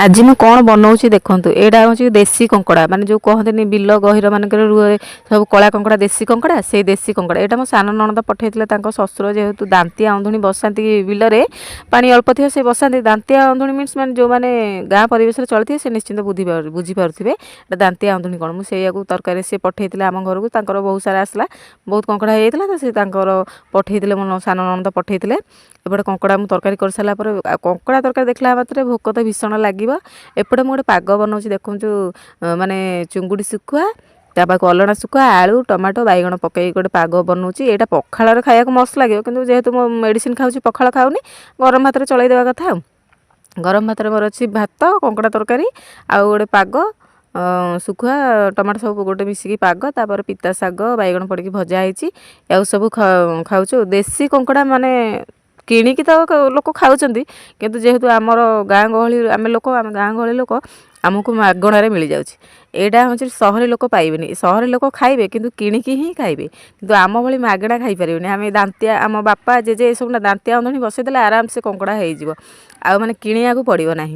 आज ମୁଁ कौन बनाऊँ देखूँ यहाँ हूँ देसी कंकड़ा माने जो कहते बिल गहिर मानक रुए सब कला कंकड़ा देसी कंकड़ा से देसी कंकड़ा यहाँ मो सान नणद पठे शशुर जेहेतु दांतिया अंधुणी बसाती बिलरे पानी अल्प थी से बसाती दांतिया अंधुणी मीन्स मैंने जो मैंने गाँ परिवेश चलती से निश्चिंत बुझीपारे दांतिया अंधुणी कौन मुझे तरकारी सी पठे आम घर को बहुत सारा आसला बहुत कंकड़ा होता तो सी पठे मो सान नणद पठे एपटे कंकड़ा मुझे तरकारी कर सारा कंकड़ा तरकारी देखला मात्र भोक तो भीषण लगे एपटे मुझे पाग बनाऊँ देखूँ माने चुंगुड़ी शुखुआ तापाक अलଣା शुखुआ आलू टमाटो बैगण पकई गोटे पाग बनाऊँ यहाँ पखाड़ खाया मस्त लगे कि जेहेतु मो मेडिसिन खाऊँ पखाड़ खाऊनी गरम भात चलाई देवा कथा गरम भात मोर अच्छी भात कंकड़ा तरकारी आउ गोटे पाग शुखुआ टमाटो सब गोटे मिसिकी पाग तापर पिता शाग बैगण पड़ी भजा होती या सब खाऊँ देसी कंकड़ा माने किणिकी तो लोक खाऊँ किंतु जेहेतु आमर गाँ गहली आम लोक आम गाँ गहली लोक आमको मागणारे मिल जाऊँगी यहाँ हूँ सहरी लोक पाइबे सहरी लोक खाइबे किंतु किणिकी ही खाइबे किंतु आम भली मागणा खाई पारे आम दांतिया आम बापा जेजे ये सब दांतिया अंधुणी बसईदे आराम से कंकड़ा हो माने किणिया को पड़ो ना।